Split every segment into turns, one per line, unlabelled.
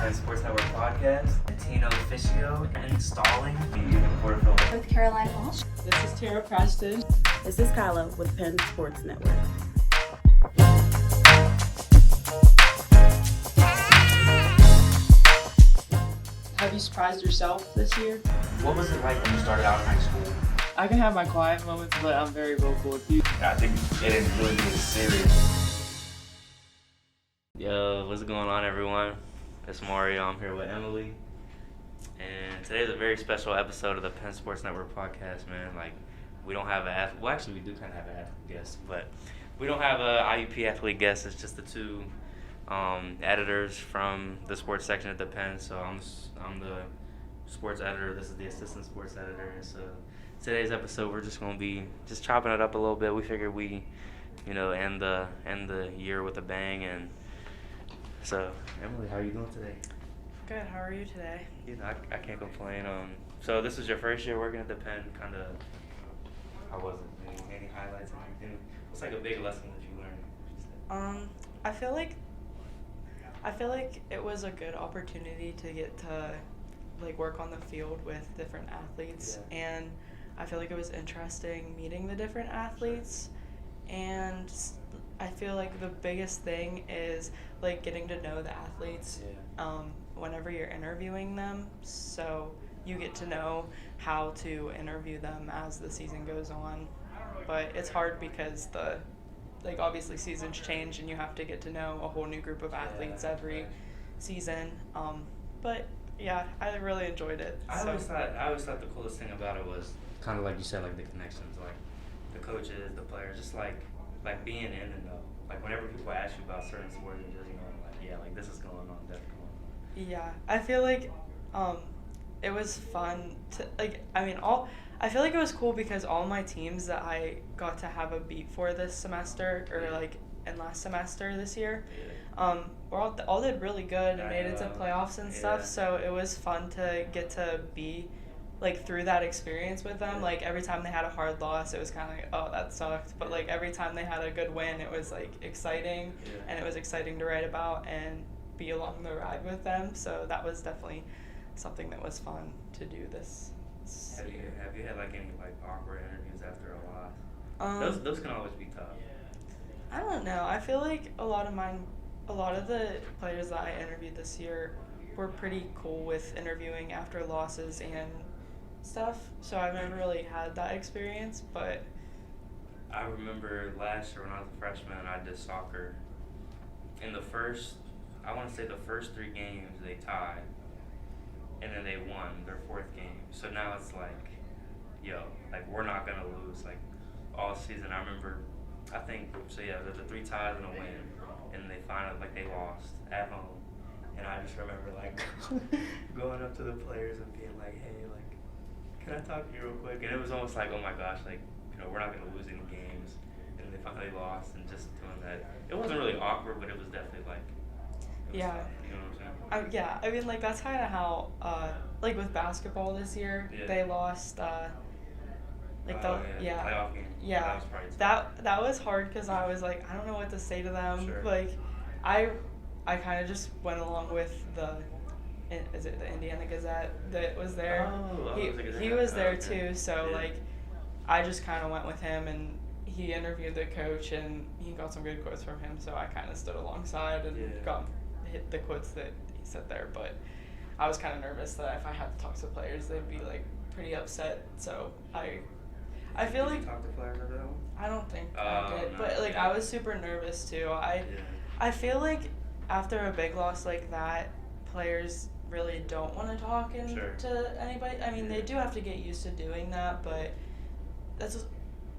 Penn Sports Network podcast. Latino Officio installing
with Caroline Walsh.
This is Tara Preston.
This is Kyla with Penn Sports Network.
Have you surprised yourself this year?
What was it like when you started out in high school?
I can have my quiet moments, but I'm very vocal with you.
I think it didn't really get serious. Yo, what's going on, everyone? It's Maurio. I'm here with Emily. And today's a very special episode of the Penn Sports Network podcast, man. Like, we don't have actually, we do kind of have an athlete guest, but we don't have a IUP athlete guest. It's just the two editors from the sports section at the Penn. So I'm the sports editor. This is the assistant sports editor. And so today's episode, we're just going to be just chopping it up a little bit. We figured we, end the year with a bang. And so, Emily, how are you doing today?
Good. How are you today?
I can't complain. So this was your first year working at the Penn. Kind of, how was it? Any highlights? Anything? What's like a big lesson that you learned?
I feel like it was a good opportunity to get to work on the field with different athletes, and I feel like it was interesting meeting the different athletes, and I feel like the biggest thing is getting to know the athletes whenever you're interviewing them, so you get to know how to interview them as the season goes on. But it's hard because obviously seasons change and you have to get to know a whole new group of athletes every season. But yeah, I really enjoyed it.
I always thought the coolest thing about it was kind of like you said, the connections, the coaches, the players, just being in the know. Whenever people ask you about certain sports, you just this is going on, that's going on.
Yeah, I feel like it was fun to I feel like it was cool because all my teams that I got to have a beat for this semester and last semester this year, all did really good and made it to playoffs and stuff. So it was fun to get to be through that experience with them. Every time they had a hard loss, it was kind of oh, that sucked. But every time they had a good win, it was exciting, and it was exciting to write about and be along the ride with them. So that was definitely something that was fun to do this.
Have you had any awkward interviews after a loss? Those can always be tough.
I don't know. I feel like a lot of the players that I interviewed this year were pretty cool with interviewing after losses and stuff. So I've never really had that experience, but
I remember last year when I was a freshman, I did soccer. In the first 3 games they tied, and then they won their 4th game. So now it's we're not gonna lose all season. I remember, the 3 ties and a win, and they finally they lost at home, and I just remember going up to the players and being hey, can I talk to you real quick? And it was almost oh my gosh, we're not gonna lose any games, and they finally lost, and just doing that, it wasn't really awkward, but it was definitely
yeah.
Tough, you know what I'm saying?
I mean, that's kind of how, with basketball this year, they lost,
playoff game.
Yeah,
that was probably tough.
that was hard because I was I don't know what to say to them.
Sure.
I kind of just went along with is it the Indiana Gazette that was there? He was there too, so I just kind of went with him, and he interviewed the coach, and he got some good quotes from him, so I kind of stood alongside and hit the quotes that he said there. But I was kind of nervous that if I had to talk to the players, they'd be pretty upset. So I feel
Did you talk to players after that one?
I don't think I did,
no,
but I was super nervous too. I feel after a big loss like that, players really don't want to talk to anybody. I mean, they do have to get used to doing that, but that's just,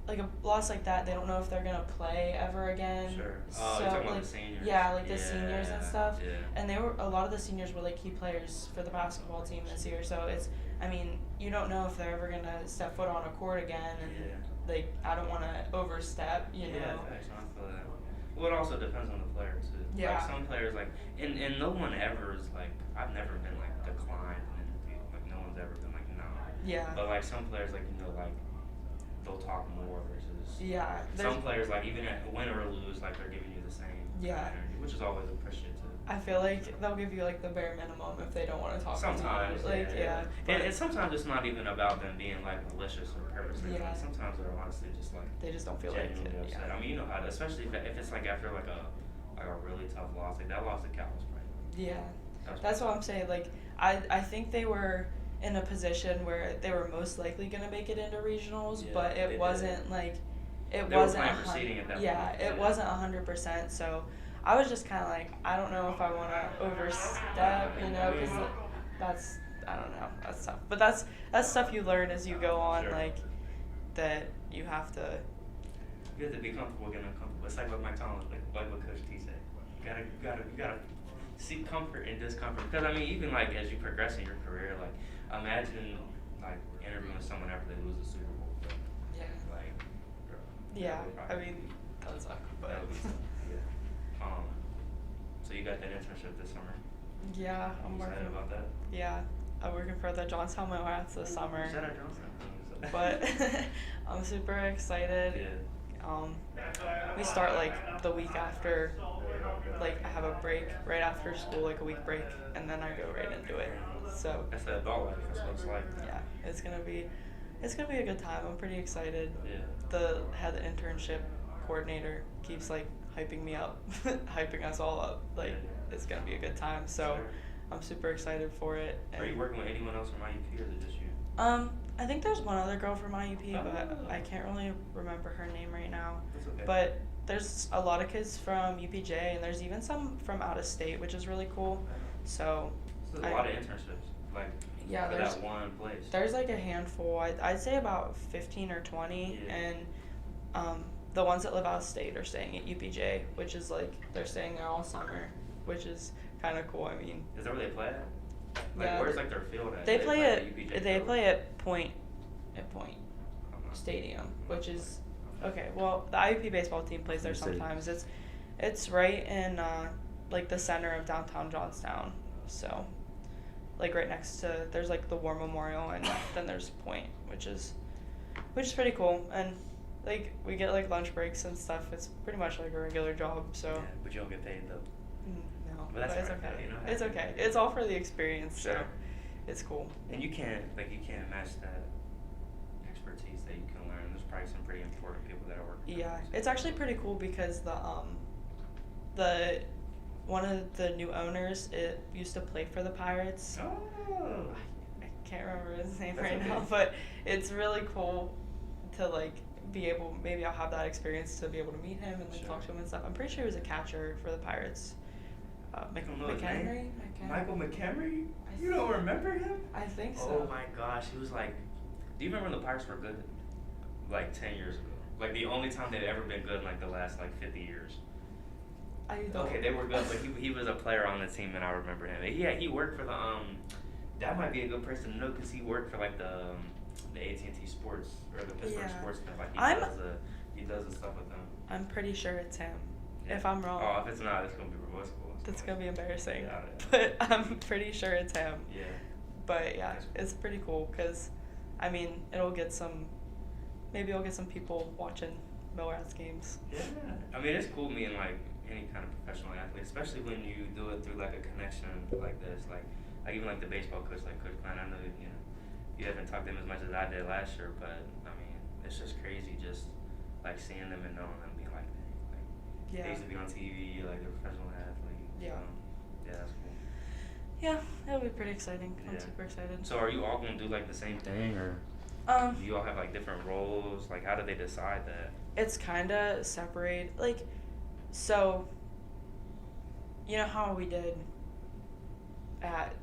a loss like that, they don't know if they're gonna play ever again.
Sure.
Oh,
you're talking about the seniors.
Yeah, the seniors and stuff.
Yeah.
And a lot of the seniors were key players for the basketball team this year. So you don't know if they're ever gonna step foot on a court again, and I don't want to overstep. You know.
Yeah, I feel that. Well, it also depends on the player too.
Yeah.
Some players and no one ever is I've never been declined an interview. No one's ever been no.
Yeah.
But some players they'll talk more versus
yeah.
Some players even at win or lose they're giving you the same
yeah,
energy, which is always appreciative.
I feel like they'll give you like the bare minimum if they don't want to talk
Sometimes,
to you. Like, yeah.
And sometimes it's not even about them being like malicious or purposely.
Yeah.
Like, sometimes they're honestly just like
They just don't feel like
genuinely
it.
upset.
Yeah.
I mean, you know how, especially if it's like after like a really tough loss, like that loss to Cal was probably.
Yeah. That's what I'm saying. Like, I think they were in a position where they were most likely going to make it into regionals, but it wasn't like, it
They
wasn't.
were playing for seeding at that point.
Yeah, it wasn't 100%. So I was just kind of like, I don't know if I want to overstep, you know, because that's, I don't know, that's tough. But that's stuff you learn as you go on,
Sure.
like, that you have to.
You have to be comfortable getting uncomfortable. It's like what Mike Tomlin, like what Coach T said. You gotta seek comfort in discomfort. Because I mean, even like as you progress in your career, like imagine like interviewing someone after they lose the Super Bowl.
Yeah.
Like, bro,
Yeah,
that would
I
probably-
mean, that would suck, but.
that would be tough. Yeah. So you got that internship this summer.
Yeah, I'm
You excited
working.
about that?
Yeah, I'm working for the Johnstown Millrats this summer.
Shout out Johnson.
But I'm super excited.
Yeah.
We start like the week after, like I have a break right after school, like a week break, and then I go right into it. So
That's the adult life. That's what it's like.
yeah, it's gonna be a good time. I'm pretty excited.
Yeah.
The head internship coordinator keeps like hyping me up, hyping us all up. Like it's gonna be a good time. So
Sure.
I'm super excited for it.
Are you working with anyone else from IUP or is it just you?
I think there's one other girl from IUP, but
Oh.
I can't really remember her name right now.
That's okay.
But there's a lot of kids from UPJ, and there's even some from out of state, which is really cool. So
there's a lot of internships, like
yeah,
for
there's
that one place.
there's like a handful. I'd say about 15 or 20,
Yeah.
and the ones that live out of state are staying at UPJ, which is like they're staying there all summer, which is kind of cool. I mean,
Is that where they play at? Like
Yeah,
where's like their field at?
they
Do
play
at
at
UPJ
they
field?
play at Point
I'm not-
Stadium,
I'm not
which is
sure.
okay. Well, the IUP baseball team plays there
City.
sometimes. It's right in like the center of downtown Johnstown. So, like right next to there's like the War Memorial, and then there's Point, which is pretty cool. And like we get like lunch breaks and stuff. It's pretty much like a regular job. So
Yeah, but you don't get paid though.
no,
But that's
it's
alright,
okay.
you know,
It's okay. It's all for the experience. So
Sure.
it's cool.
And you can't match that expertise that you can learn. There's probably some pretty important people that are working.
Yeah, it's actually pretty cool because the one of the new owners used to play for the Pirates.
Oh.
I can't remember his name
That's
right
okay.
now, but it's really cool to like be able. Maybe I'll have that experience to be able to meet him and then
Sure.
talk to him and stuff. I'm pretty sure he was a catcher for the Pirates.
don't know his
McHenry?
name.
McHenry?
Michael McHenry?
I
You don't remember him?
I think so.
Oh my gosh, he was like. Do you remember when the Pirates were good? Like 10 years ago. Like the only time they've ever been good in like the last like 50 years.
I don't.
Okay, they were good, but he was a player on the team, and I remember him. Yeah, he worked for the That might be a good person to know because he worked for like the AT&T Sports or the Pittsburgh
Yeah.
Sports stuff. Like he does the stuff with them.
I'm pretty sure it's him. If I'm wrong,
Oh, if it's not, it's gonna be reversible.
that's gonna be embarrassing.
Yeah.
But I'm pretty sure it's him.
Yeah.
But yeah, it's pretty cool because, I mean, maybe it'll get some people watching Millrats games.
Yeah. I mean, it's cool meeting like any kind of professional athlete, especially when you do it through like a connection like this. Like even like the baseball coach, like Coach Klein. I know you haven't talked to him as much as I did last year, but I mean, it's just crazy just like seeing them and knowing them, being like, dang, like
Yeah.
they used to be on TV, like they're professional athletes.
Yeah.
Yeah, that's cool.
Yeah, it'll be pretty exciting. I'm
Yeah.
super excited.
So are you all gonna do like the same thing, or do you all have like different roles? Like, how do they decide that?
It's kind of separate. Like, so, you know how we did at,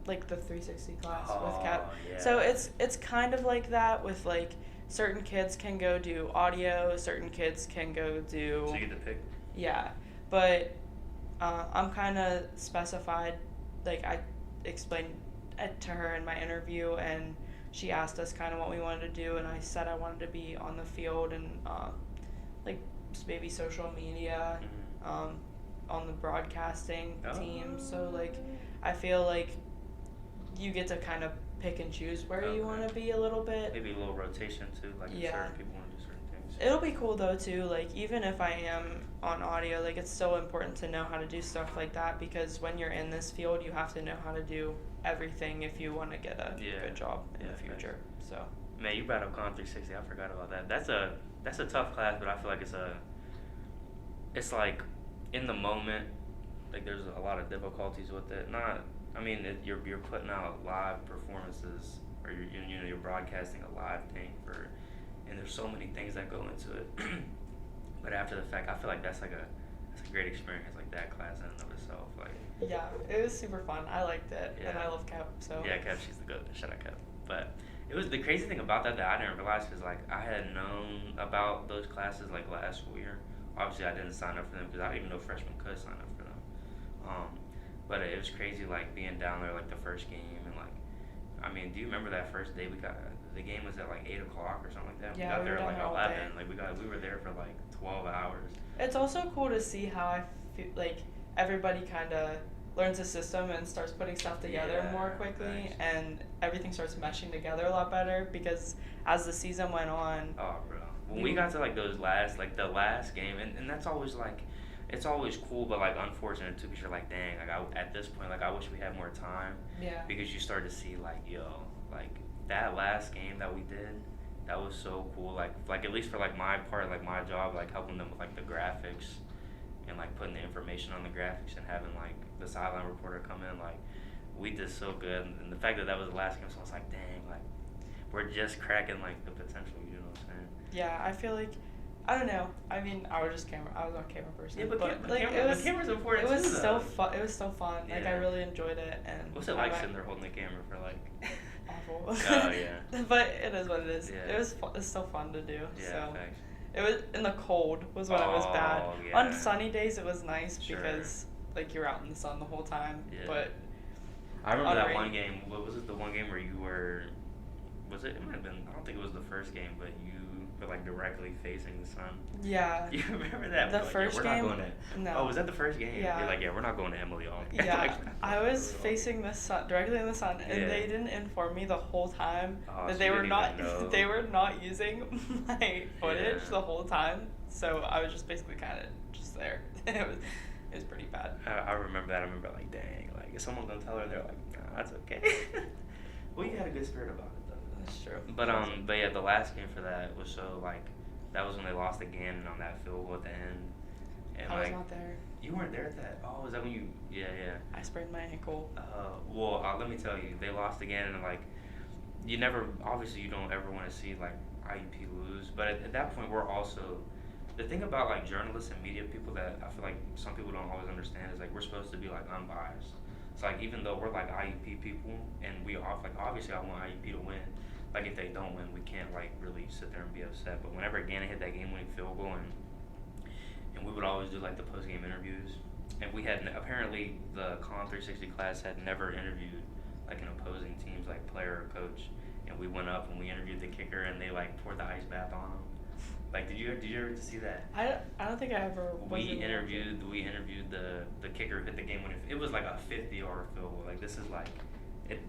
like the 360 class with Cat.
Yeah.
So it's kind of like that with like certain kids can go do audio, certain kids can go do.
So you get to pick.
Yeah, but I'm kind of specified. Like I explained it to her in my interview, and she asked us kind of what we wanted to do, and I said I wanted to be on the field and like maybe social media, on the broadcasting team. So like I feel like you get to kind of pick and choose where you want to be a little bit.
Maybe a little rotation too, like if
Yeah.
certain people want to do certain things.
It'll be cool though too, like even if I am on audio, like it's still important to know how to do stuff like that because when you're in this field you have to know how to do everything if you want to get a good job in the future. So
man, you brought up Con 360, I forgot about that. That's a tough class, but I feel like it's like in the moment, like there's a lot of difficulties with it. You're putting out live performances or you're broadcasting a live thing and there's so many things that go into it. But after the fact, I feel like that's a great experience, like that class in and of itself. Like
yeah, it was super fun. I liked it, and I love Cap. So
yeah, Cap, she's the good. Shout out Cap. But it was the crazy thing about that I didn't realize because like I had known about those classes like last school year. Obviously, I didn't sign up for them because I didn't even know freshmen could sign up for them. But it was crazy like being down there like the first game and like, I mean, do you remember that first day the game was at like 8 o'clock or something like that?
Yeah,
we got there at like 11.
Day.
Like we were there for like 12 hours.
It's also cool to see how I feel like everybody kind of learns the system and starts putting stuff together more quickly, and everything starts meshing together a lot better because as the season went on.
Oh, bro. When we got to like the last game, and that's always like, it's always cool, but like unfortunate too, because you're like, dang, like at this point, like I wish we had more time.
Yeah. Because
you start to see like, like that last game that we did, that was so cool. Like at least for like my part, like my job, like helping them with like the graphics, and like putting the information on the graphics and having like the sideline reporter come in, like we did so good. And the fact that was the last game, so I was like, dang, like we're just cracking like the potential. You know what I'm saying?
Yeah, I feel like. I don't know. I mean, I was on camera person.
Yeah, but
like,
the camera's important.
It was so fun. It was so fun.
Yeah.
Like I really enjoyed it. And
what's it like sitting there holding the camera for like?
Awful.
Oh yeah.
But it is what it is.
Yeah.
It was it's so fun to do.
Yeah.
So
Thanks.
it was in the cold was when it was bad.
Yeah.
On sunny days it was nice
Sure.
because like you're out in the sun the whole time.
Yeah.
But
I remember that one game. What was it? The one game where you were? Was it? It might have been. I don't think it was the first game, but you were like directly facing the sun.
Yeah.
You remember that?
The
like,
first
we're
game.
Not going to,
no.
Oh, was that the first game?
Yeah.
You're like, we're not going to Emily all.
Yeah.
Like,
I was facing the sun directly in the sun, and they didn't inform me the whole time that
so
they
you
were
didn't
not
even know.
they were not using my footage
Yeah.
the whole time. So I was just basically kind of just there. It was pretty bad.
I remember that. I remember like, dang, like if someone's gonna tell her, they're like, nah, that's okay. Well, you had a good spirit about it though.
That's true.
But yeah, the last game for that was so like, that was when they lost again on that field goal at the end. And
I
like,
was not there.
You weren't there at that. Oh, is that when you? Yeah.
I sprained my ankle.
Let me tell you, they lost again, and like, obviously you don't ever want to see like IUP lose, but at that point we're also, the thing about like journalists and media people that I feel like some people don't always understand is like we're supposed to be like unbiased. So like even though we're like IUP people and obviously I want IUP to win. Like if they don't win, we can't like really sit there and be upset. But whenever Gannon hit that game-winning field goal, and we would always do like the post-game interviews, and we had apparently the Con 360 class had never interviewed like an opposing team's like player or coach, and we went up and we interviewed the kicker, and they like poured the ice bath on him. Like, did you ever see that?
I don't think I ever.
We interviewed the kicker who hit the game-winning. It was like a 50-yard field goal. Like this is like,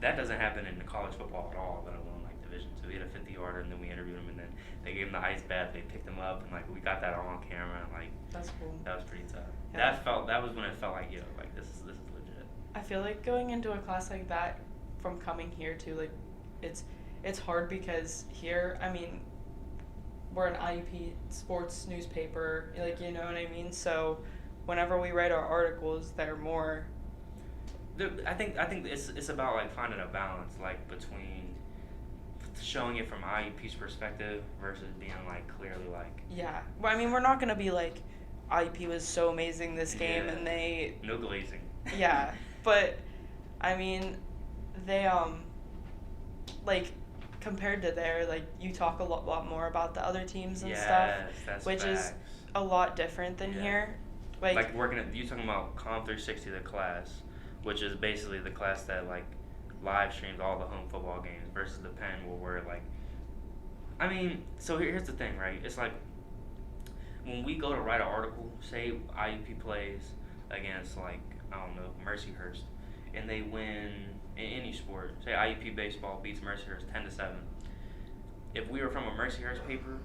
that doesn't happen in college football at all, let alone like Division II. He hit a 50-yarder, and then we interviewed him, and then they gave him the ice bath. They picked him up, and like we got that all on camera, and like
that's cool.
That was pretty tough.
Yeah.
That was when it felt like like this is legit.
I feel like going into a class like that, from coming here to like, it's hard because here, I mean, we're an IUP sports newspaper, like, you know what I mean? So whenever we write our articles, they're more.
I think it's about like finding a balance, like between showing it from IUP's perspective versus being like clearly like.
Yeah, well, I mean, we're not gonna be like, IUP was so amazing this game, and they.
No glazing.
Yeah, but, I mean, they like. Compared to there, like you talk a lot more about the other teams and stuff, which
facts.
is a lot different than here.
Like working at, you talking about Con 360, the class, which is basically the class that like live streams all the home football games versus the Penn where we're like, I mean, so here's the thing, right? It's like when we go to write an article, say IUP plays against like, I don't know, Mercyhurst, and they win in any sport, say IUP baseball beats Mercyhurst 10-7. If we were from a Mercyhurst paper,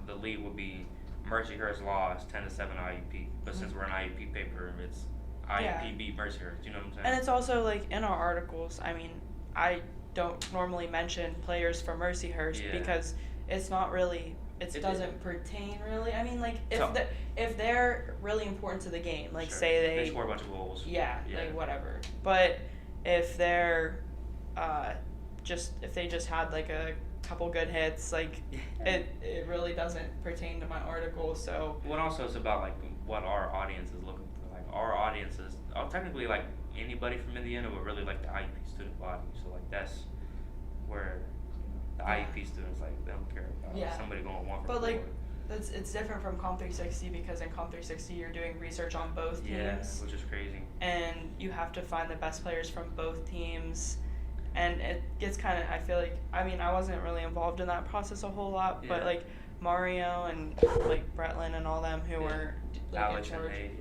the lead would be Mercyhurst lost 10-7 IUP, but since we're an IUP paper, it's IUP beat Mercyhurst. You know what I'm saying?
And it's also like in our articles. I mean, I don't normally mention players from Mercyhurst because it's not really. It doesn't pertain really. I mean, like if they're really important to the game, like say
they score a bunch of goals.
Yeah, like whatever. But if they're if they just had like a couple good hits, like it really doesn't pertain to my article. So
well, also it's about like what our audience is looking for. Like our audience is technically like anybody from Indiana, but really like the IUP student body. So like that's where the IUP students, like, they don't care about somebody going one for
But like it's different from Comp 360 because in Comp 360 you're doing research on both teams.
Yeah, which is crazy.
And you have to find the best players from both teams. And it gets kind of, I feel like, I mean, I wasn't really involved in that process a whole lot, but like Maurio and like Bretlin and all them who were like
Alex and Nate,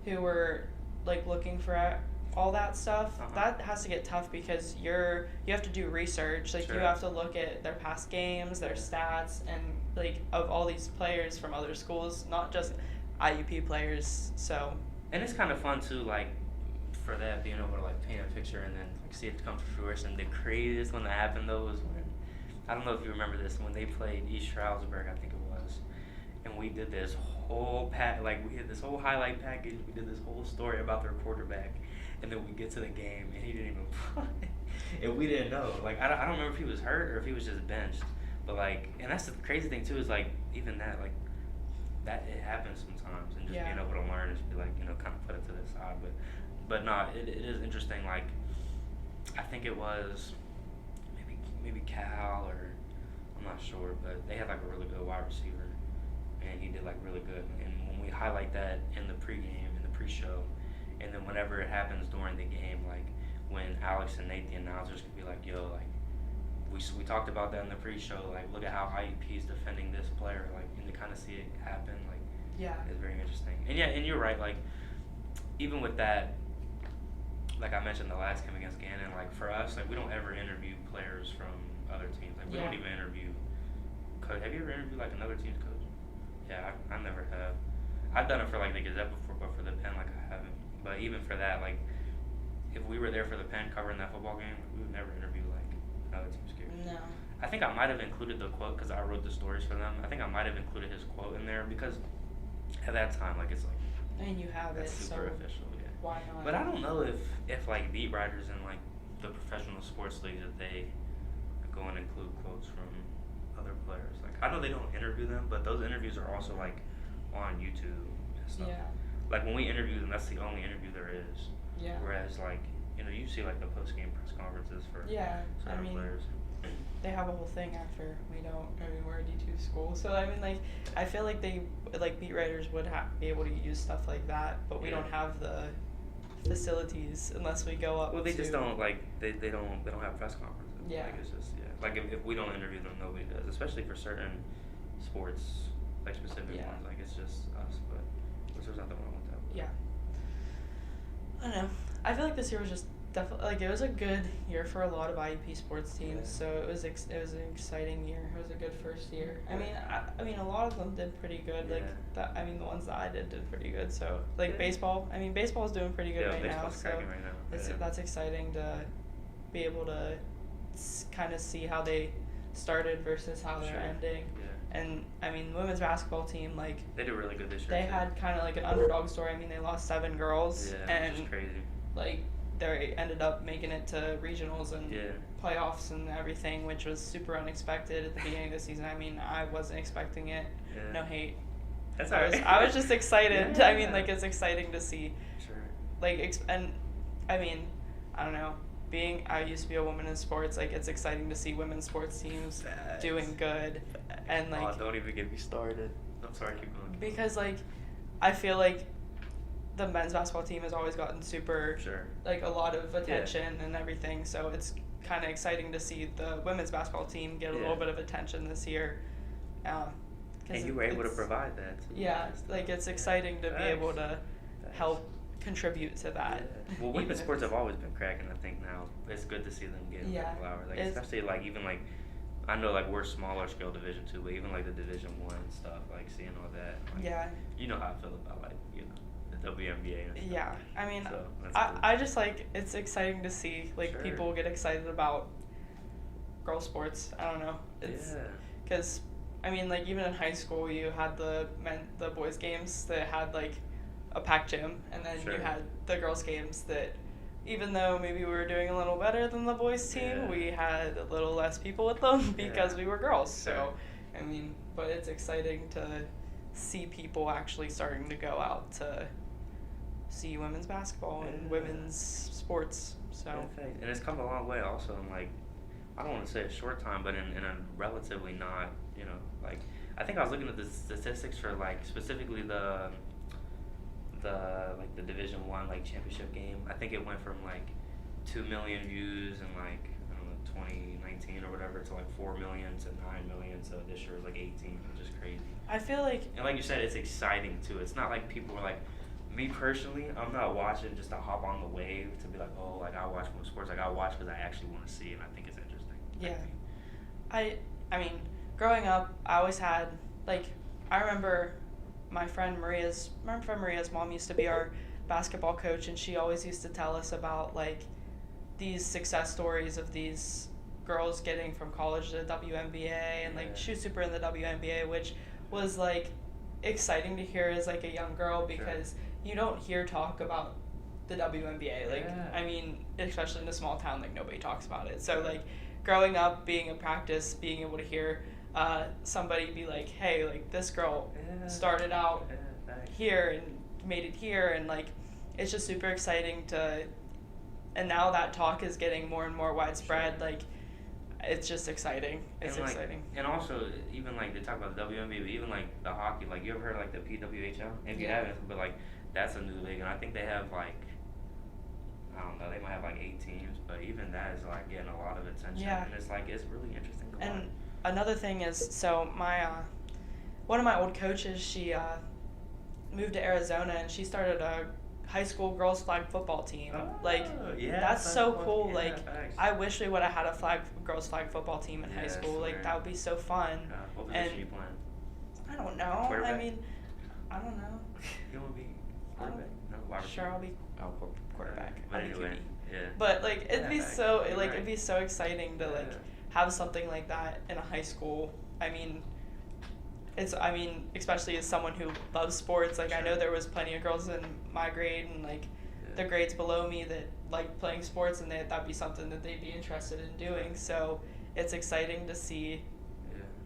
who were like looking for all that stuff, that has to get tough because you have to do research. Like you have to look at their past games, their stats, and like of all these players from other schools, not just IUP players. So.
And it's kind of fun too, like for that being able to like paint a picture and then like see it come to fruition. The craziest one that happened though was when I don't know if you remember this when they played East Stroudsburg, I think it was, and we did this whole we had this whole highlight package. We did this whole story about their quarterback. And then we get to the game, and he didn't even play. And we didn't know. Like, I don't remember if he was hurt or if he was just benched. But, like, and that's the crazy thing, too, is, like, even that, like, that it happens sometimes. And just being able to learn and just be, like, you know, kind of put it to the side. But no, it is interesting. Like, I think it was maybe Cal or I'm not sure. But they had, like, a really good wide receiver. And he did, like, really good. And when we highlight that in the pregame, in the pre-show, and then whenever it happens during the game, like when Alex and Nate, the announcers, could be like, yo, like, we talked about that in the pre-show, like, look at how IUP is defending this player, like, and to kind of see it happen, like, it's very interesting. And and you're right, like, even with that, like I mentioned the last game against Gannon, like, for us, like, we don't ever interview players from other teams. Like, we don't even interview coach. Have you ever interviewed, like, another team's coach? Yeah, I never have. I've done it for, like, the Gazette before, but for the Penn, like, I haven't. But even for that, like, if we were there for the Penn covering that football game, we would never interview, like, another team's kicker.
No.
I think I might have included the quote because I wrote the stories for them. I think I might have included his quote in there because at that time, like, it's like.
And you have it,
super official,
why not?
But I don't know if like beat writers in like the professional sports leagues if they go and include quotes from other players. Like I know they don't interview them, but those interviews are also like on YouTube and stuff.
Yeah.
Like when we interview them, that's the only interview there is.
Yeah.
Whereas like you see like the post game press conferences for certain players.
They have a whole thing after we're a D2 school, so I mean like I feel like they like beat writers would be able to use stuff like that, but we don't have the facilities unless we go up.
Well, they just don't like they don't have press conferences.
Yeah.
Like it's just like if we don't interview them, nobody does, especially for certain sports like specific ones. Like it's just us, but there's nothing wrong with that.
Yeah. I don't know. I feel like this year was just definitely like it was a good year for a lot of IUP sports teams. So it was an exciting year. It was a good first year. I mean a lot of them did pretty good. Like that. I mean the ones that I did pretty good. So like baseball. I mean baseball is doing pretty good right now. So
right now.
That's exciting to be able to kind of see how they started versus how they're ending. Yeah. And I mean, the women's basketball team, like
they did really good this year.
They had kind of like an underdog story. I mean, they lost 7 girls,
and which is crazy.
Like they ended up making it to regionals and playoffs and everything, which was super unexpected at the beginning of the season. I mean, I wasn't expecting it. Yeah. No hate.
That's all right.
I was just excited. I mean, like it's exciting to see.
Sure.
Like and I mean, I don't know. I used to be a woman in sports, like it's exciting to see women's sports teams doing good, and like.
Oh, don't even get me started. I'm sorry, keep going.
Because like, I feel like the men's basketball team has always gotten super, like a lot of attention and everything. So it's kind of exciting to see the women's basketball team get a little bit of attention this year.
And you were able to provide that.
Like it's exciting to be able to help contribute to that.
Well, women's sports have always been cracking. I think now it's good to see them get flowers. Like especially like even like I know like we're smaller scale Division 2, but even like the Division 1 stuff, like seeing all that. Like,
Yeah.
You know how I feel about like the WNBA and stuff.
Yeah, I mean,
So, that's cool.
I just like it's exciting to see like
Sure.
people get excited about girl sports. I don't know. It's because I mean like even in high school you had the boys games that had like a packed gym, and then
Sure.
you had the girls games that even though maybe we were doing a little better than the boys team, we had a little less people with them because we were girls. So I mean, but it's exciting to see people actually starting to go out to see women's basketball and women's sports. So
And it's come a long way also in like, I don't want to say a short time, but in a relatively not, like, I think I was looking at the statistics for like specifically the Division 1 like championship game. I think it went from like 2 million views in like, I don't know, 2019 or whatever to like 4 million to 9 million. So this year was like 18, which is crazy.
I feel like,
and like you said, it's exciting too. It's not like people are like, me personally, I'm not watching just to hop on the wave to be like, oh, like I watch more sports. Like I watch because I actually want to see, and I think it's interesting.
yeah. I mean, growing up, I always had like I remember my friend Maria's mom used to be our basketball coach, and she always used to tell us about like these success stories of these girls getting from college to the WNBA, and like she was super in the WNBA, which was like exciting to hear as like a young girl because you don't hear talk about the WNBA. Like I mean, especially in a small town, like nobody talks about it. So like growing up, being in practice, being able to hear somebody be like, hey, like this girl started out here and made it here, and like it's just super exciting to, and now that talk is getting more and more widespread. Like it's just exciting. It's
and, like,
exciting.
And also, even like they talk about the WNBA, but even like the hockey, like you ever heard like the PWHL? If you haven't, but like that's a new league, and I think they have like, I don't know, they might have like 8 teams, but even that is like getting a lot of attention.
Yeah.
And it's like, it's really interesting to
And
watch.
another thing is, so my one of my old coaches, she moved to Arizona, and she started a high school girls flag football team. Like that's so cool. Like I wish we would have had a girls flag football team in high school. Like that would be so fun.
What position you playing?
I don't know.
Quarterback?
I mean, I don't know.
You want to be quarterback? No, wide receiver.
Sure, I'll be quarterback.
But
I'll be
anyway,
QB.
yeah.
But like it'd be so
You're
like
right.
it'd be so exciting to like have something like that in a high school. I mean, especially as someone who loves sports, like I know there was plenty of girls in my grade and like the grades below me that liked playing sports, and that'd be something that they'd be interested in doing. So it's exciting to see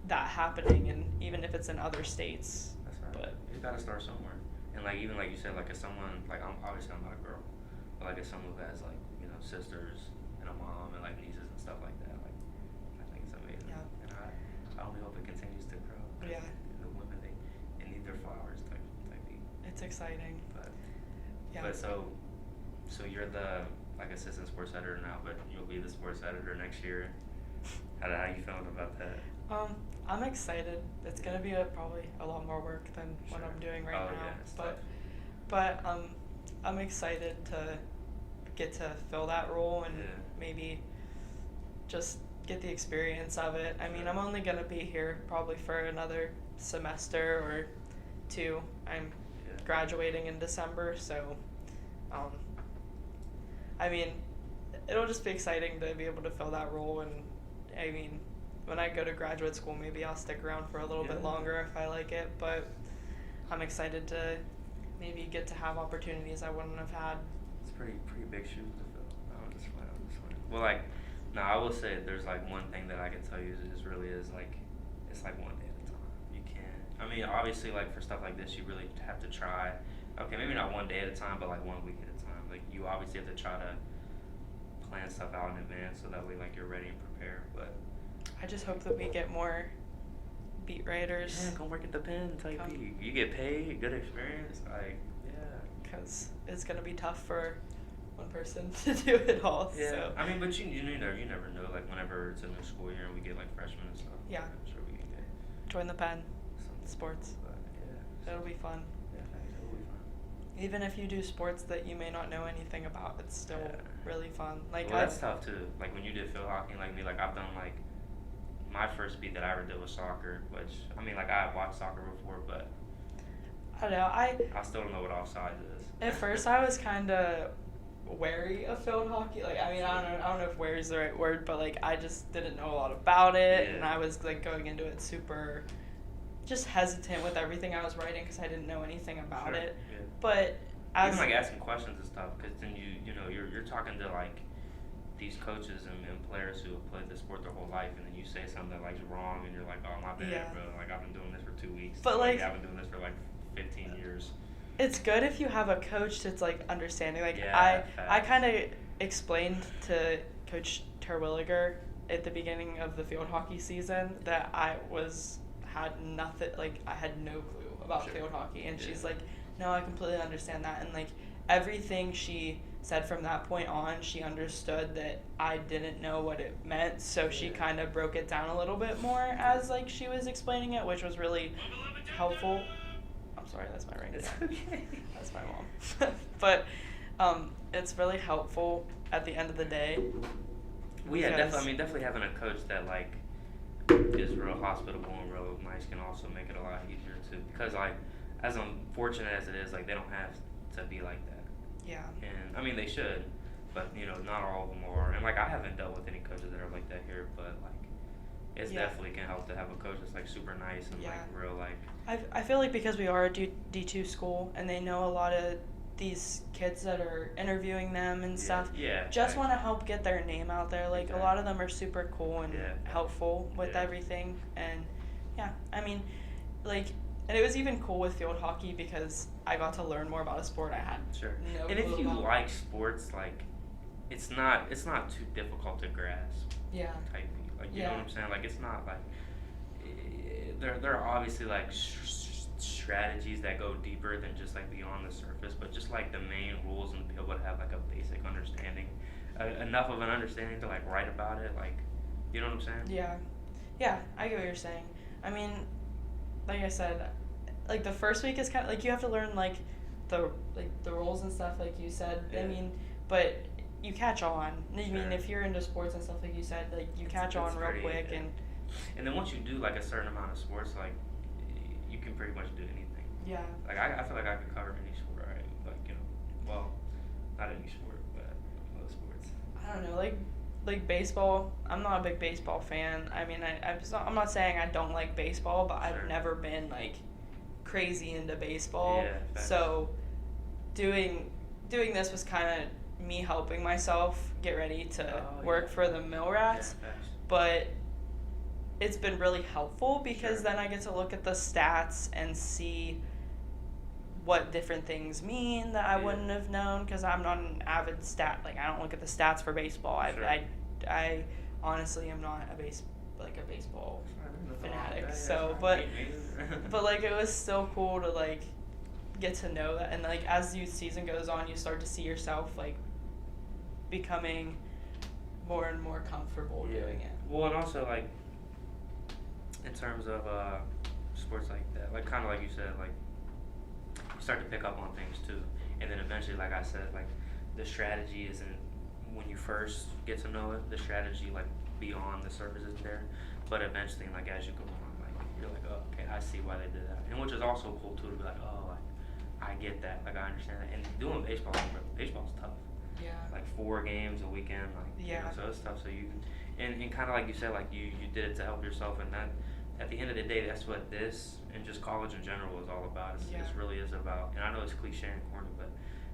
that happening, and even if it's in other states.
That's right.
But
you gotta start somewhere. And like even like you said, like as someone like I'm not a girl, but like as someone who has like sisters and a mom and like nieces and stuff like that, like I think it's amazing.
Yeah.
And I only hope it continues to grow.
Yeah.
The women they need their flowers type beat.
it's exciting.
But
Yeah.
but so you're the like assistant sports editor now, but you'll be the sports editor next year. How you feeling about that?
I'm excited. It's gonna be probably a lot more work than what I'm doing right now.
Yeah, it's
But I'm excited to get to fill that role and maybe just get the experience of it. I mean, I'm only gonna be here probably for another semester or two. I'm graduating in December, so I mean, it'll just be exciting to be able to fill that role. And I mean, when I go to graduate school, maybe I'll stick around for a little bit longer if I like it, but I'm excited to maybe get to have opportunities I wouldn't have had.
It's pretty big shoes to fill. I'm just fine. Well, like, no, I will say there's like one thing that I can tell you is really is like, it's like one day at a time. You can't. I mean, obviously, like for stuff like this, you really have to try. Okay, maybe not one day at a time, but like 1 week at a time. Like you obviously have to try to plan stuff out in advance so that way like you're ready and prepared. But
I just hope that we get more beat writers.
yeah, come work at the Penn type beat. You get paid, good experience. Like
because it's gonna be tough for one person to do it all.
Yeah,
So.
I mean, but you never know. Like whenever it's a new school year and we get like freshmen and stuff.
Yeah.
I'm sure we can get
Join the Penn
some
Sports.
But
It'll be fun.
Yeah, it'll be fun.
Even if you do sports that you may not know anything about, it's still really fun. Like
Well, that's tough too. Like when you did field hockey, like me, like I've done like my first beat that I ever did was soccer, which, I mean, like, I had watched soccer before, but
I don't know.
I still don't know what offsides is.
At first, I was kind of wary of field hockey. Like, I mean, I don't know if wary is the right word, but, like, I just didn't know a lot about it, and I was, like, going into it super just hesitant with everything I was writing because I didn't know anything about it.
Yeah.
But as
even, like, asking questions and stuff, because then you know, you're talking to, like, these coaches and players who have played the sport their whole life, and then you say something that, like, is wrong, and you're like, oh, my bad, bro. Like, I've been doing this for 2 weeks.
But, like,
I've been doing this for, like, 15 years.
It's good if you have a coach that's, like, understanding. Like,
Yeah,
I kind of explained to Coach Terwilliger at the beginning of the field hockey season that I had nothing, like, I had no clue about field hockey, and she's like, no, I completely understand that, and, like, everything she said from that point on, she understood that I didn't know what it meant, so she kind of broke it down a little bit more as, like, she was explaining it, which was really helpful. I'm sorry, that's my ringtone.
Okay.
That's my mom. But it's really helpful at the end of the day.
Well, yeah, definitely having a coach that, like, is real hospitable and real nice can also make it a lot easier too. Because, like, as unfortunate as it is, like, they don't have to be like that.
Yeah.
And I mean, they should, but you know, not all of them are. And like, I haven't dealt with any coaches that are like that here, but like, it's definitely can help to have a coach that's like super nice and like real like.
I feel like because we are a D2 school and they know a lot of these kids that are interviewing them and stuff.
Yeah.
Just want to help get their name out there. Like a lot of them are super cool and helpful with everything. And yeah, I mean, like. And it was even cool with field hockey because I got to learn more about a sport I had no
And
clue
if you
about.
like sports, like, it's not too difficult to grasp.
Yeah.
Type, like, you know what I'm saying? Like, it's not like there are obviously like strategies that go deeper than just like beyond the surface, but just like the main rules and be able to have like a basic understanding, enough of an understanding to like write about it. Like, you know what I'm saying?
Yeah, I get what you're saying. I mean, like I said, like the first week is kind of like you have to learn like the rules and stuff like you said. I mean, but you catch on. I mean, if you're into sports and stuff like you said, like you catch on real quick
and then once you do like a certain amount of sports, like you can pretty much do anything.
Yeah. Like
I feel like I could cover any sport, right? Like, you know, well, not any sport, but most sports.
I don't know, like baseball. I'm not a big baseball fan. I mean, I'm not saying I don't like baseball, but I've never been like crazy into baseball.
Yeah,
so doing this was kind of me helping myself get ready to work for the Mill Rats.
Yeah,
but it's been really helpful because then I get to look at the stats and see what different things mean that I wouldn't have known because I'm not an avid I don't look at the stats for baseball. I honestly am not a baseball fanatic. So, but like it was still cool to like get to know that, and like as the season goes on, you start to see yourself like becoming more and more comfortable doing it.
Well, and also like in terms of sports like that, like kind of like you said, like you start to pick up on things too, and then eventually, like I said, like the strategy isn't when you first get to know it. The strategy like beyond the surface isn't there, but eventually, like as you go on, like you're like, oh, okay, I see why they did that, and which is also cool too to be like, oh, like I get that, like I understand that, and doing baseball's tough.
Yeah.
Like 4 games a weekend, like you know, so it's tough. So you and kind of like you said, like you did it to help yourself, and that at the end of the day, that's what this and just college in general is all about. It really is about, and I know it's cliche and corny, but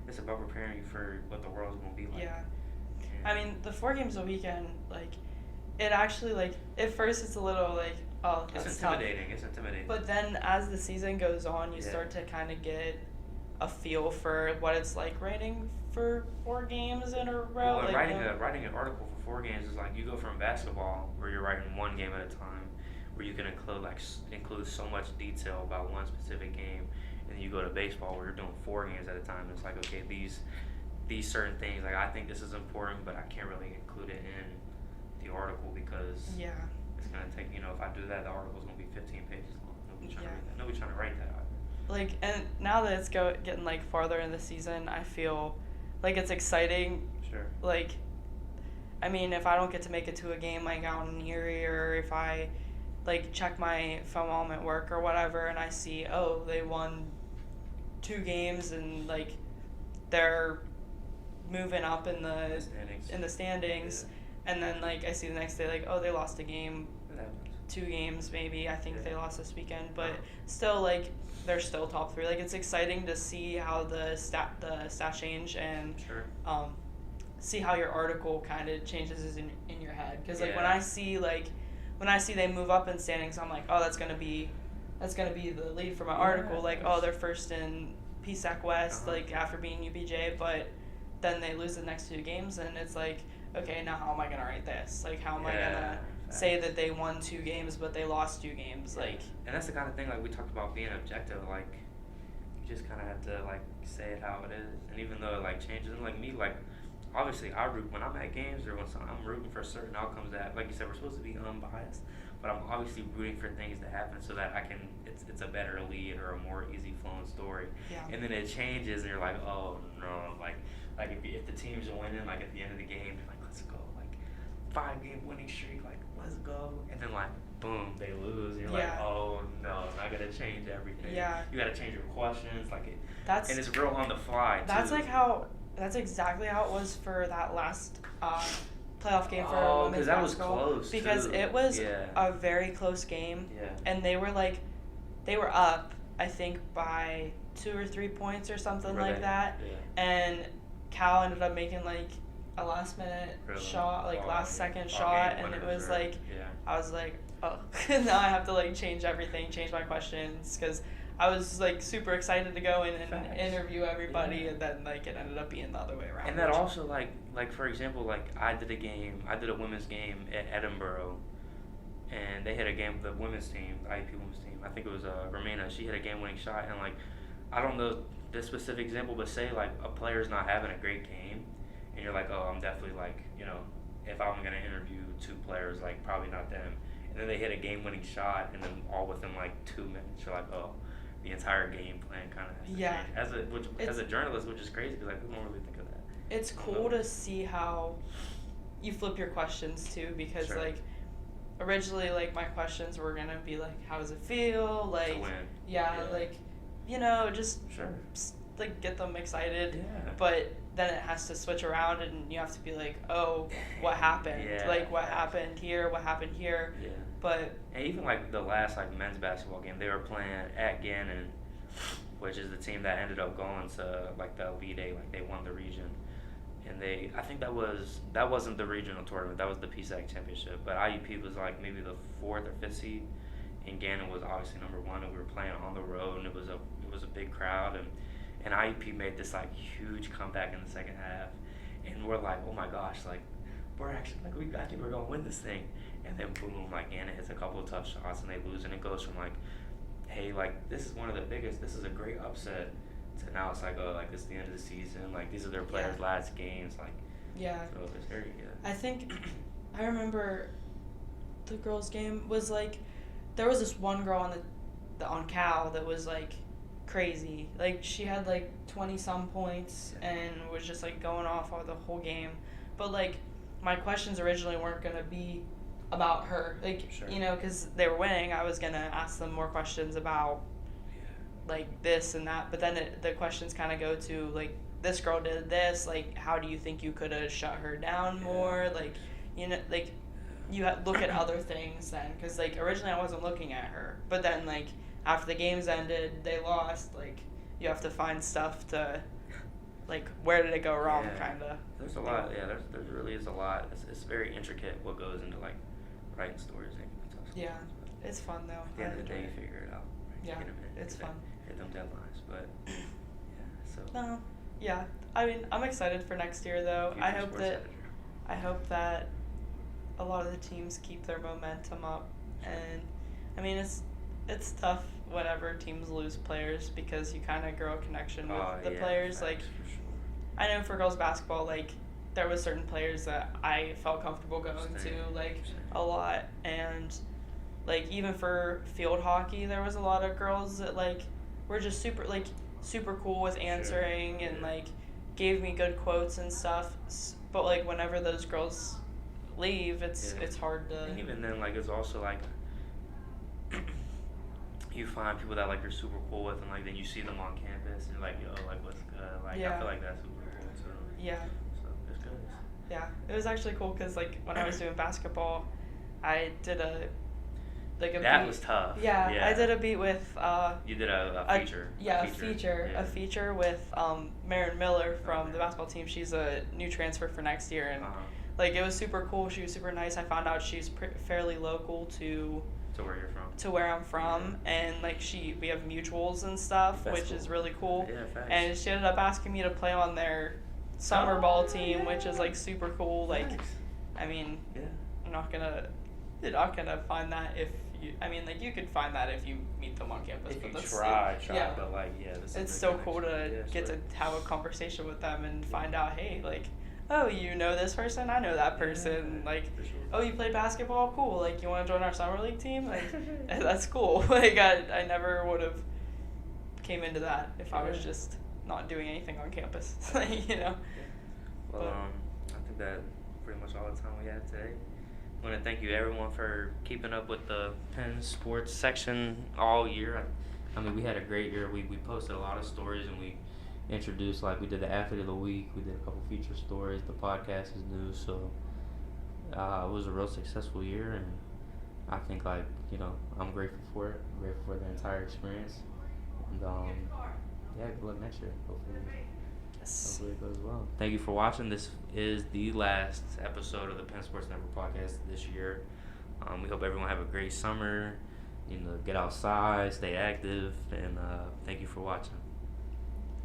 it's about preparing you for what the world's gonna be like.
Yeah. I mean, the 4 games a weekend, like, it actually, like, at first it's a little, like, oh, that's
it's intimidating. It's intimidating.
But then as the season goes on, you start to kind of get a feel for what it's like writing for 4 games in a row.
Well,
like,
writing an article for 4 games is like you go from basketball, where you're writing 1 game at a time, where you can include so much detail about one specific game, and then you go to baseball, where you're doing 4 games at a time. It's like, okay, these certain things, like I think this is important, but I can't really include it in the article because it's gonna take, you know, if I do that, the article's gonna be 15 pages long. Nobody's trying to read that. Nobody's trying to write that out.
Like, and now that it's getting like farther in the season, I feel like it's exciting.
Sure.
Like, I mean, if I don't get to make it to a game like out in Erie, or if I like check my phone while I'm at work or whatever, and I see, oh, they won 2 games and like they're moving up in the standings, and then like I see the next day like, oh, they lost a game, 2 games maybe. I think they lost this weekend, but still like they're still top 3. Like it's exciting to see how the stat change and see how your article kind of changes in your head, because like when I see they move up in standings, I'm like, oh, that's gonna be the lead for my article. Like, oh, they're first in PSAC West, like after being UBJ, but then they lose the next 2 games, and it's like, okay, now how am I gonna write this? Like, how am I gonna say that they won 2 games but they lost 2 games? Like,
and that's the kind of thing, like we talked about being objective. Like, you just kind of have to like say it how it is, and even though it like changes, and like me, like obviously I root when I'm at games or when I'm rooting for certain outcomes that, like you said, we're supposed to be unbiased, but I'm obviously rooting for things to happen so that I can, it's a better lead or a more easy flowing story. And then it changes and you're like, oh no, like if the team's winning, like at the end of the game, you're like, let's go, like 5-game winning streak, like let's go, and then like boom, they lose, and you're like, oh no, I gotta change everything. You gotta change your questions, like and it's real on the fly too.
That's exactly how it was for that last playoff game for women's basketball.
Was close
because
too.
It was a very close game, and they were up, I think, by 2 or 3 points or something that, and Cal ended up making like a last minute shot, like last second shot, and it was like, I was like, oh, now I have to like change everything, change my questions, because I was like super excited to go in and interview everybody, and then like it ended up being the other way around.
And that also like for example, like I did a women's game at Edinburgh, and they had a game with the women's team, the IUP women's team. I think it was Romina. She hit a game-winning shot, and like I don't know this specific example, but say like a player's not having a great game, and you're like, oh, I'm definitely like, you know, if I'm gonna interview 2 players, like probably not them, and then they hit a game-winning shot, and then all within like 2 minutes, you're like, oh, the entire game plan kind of has to change. As a journalist, which is crazy because like we don't really think of that.
It's cool to see how you flip your questions too, because like originally like my questions were gonna be like, how does it feel, like like, you know, just like get them excited, but then it has to switch around and you have to be like, oh, what happened, like what happened here, but
and even like the last like men's basketball game, they were playing at Gannon, which is the team that ended up going to like the Elite Eight, like they won the region, and I think that wasn't the regional tournament, that was the PSAC championship, but IUP was like maybe the 4th or 5th seed, and Gannon was obviously number 1, and we were playing on the road, and it was a big crowd, and IUP made this like huge comeback in the second half, and we're like, oh my gosh, like we're actually like I think we're gonna win this thing, and then boom, like Anna hits a couple of tough shots and they lose, and it goes from like, hey, like this is one of the biggest, this is a great upset, to now it's like, oh, like it's the end of the season, like these are their players' last games, like so it's very
I think I remember the girls' game was like, there was this one girl on Cal that was like crazy, like she had like 20 some points and was just like going off all the whole game, but like my questions originally weren't gonna be about her, like you know, because they were winning. I was gonna ask them more questions about like this and that, but then the questions kind of go to like, this girl did this, like how do you think you could have shut her down more, like, you know, like you look at other things then, because like originally I wasn't looking at her, but then like after the games ended, they lost, like you have to find stuff to like, where did it go wrong, kind of.
There's a lot, there really is a lot. It's very intricate what goes into like writing stories and stuff.
It's fun though.
At the end of the day, you figure it out. Right?
It's fun.
Hit them deadlines, but
I mean, I'm excited for next year though. I hope that a lot of the teams keep their momentum up, and I mean it's tough whenever teams lose players, because you kind of grow a connection with the players. Like, I know for girls basketball, like there was certain players that I felt comfortable going to like a lot, and like even for field hockey, there was a lot of girls that like were just super cool with answering and like gave me good quotes and stuff. But like whenever those girls leave, it's hard to.
And even then, like, it's also like you find people that like you're super cool with, and like then you see them on campus, and you're like, yo, like what's good? Like I feel like that's super cool too.
Yeah.
So it's good.
Yeah, it was actually cool because like when I was doing basketball, I did a
that
beat.
Was tough.
Yeah, I did a beat with.
You did a feature.
A feature with Marin Miller from the basketball team. She's a new transfer for next year, and like it was super cool. She was super nice. I found out she's fairly local to
where you're from.
To where I'm from, and like we have mutuals and stuff,
That's
which
cool.
is really cool.
Yeah, facts.
And she ended up asking me to play on their summer ball team, which is like super cool. Like,
Nice.
I mean, you're not gonna find that if you. I mean, like you could find that if you meet them on campus.
If
but
you
that's
try,
yeah.
but like this is
It's
a
so
good
cool to
connection.
get to have a conversation with them and find out, hey, like, oh, you know this person, I know that person, like,
For sure.
oh, you played basketball, cool, like, you want to join our summer league team, like, that's cool. Like, I never would have came into that if I was just not doing anything on campus, you know.
Well, I think that pretty much all the time we have today. I want to thank you everyone for keeping up with the Penn Sports section all year. I mean, we had a great year. We posted a lot of stories, and we introduced, like, we did the Athlete of the Week. We did a couple feature stories. The podcast is new, so it was a real successful year, and I think, like, you know, I'm grateful for it. I'm grateful for the entire experience. And, good luck next year. Hopefully it goes well. Thank you for watching. This is the last episode of the Penn Sports Network podcast this year. We hope everyone have a great summer. You know, get outside, stay active, and thank you for watching.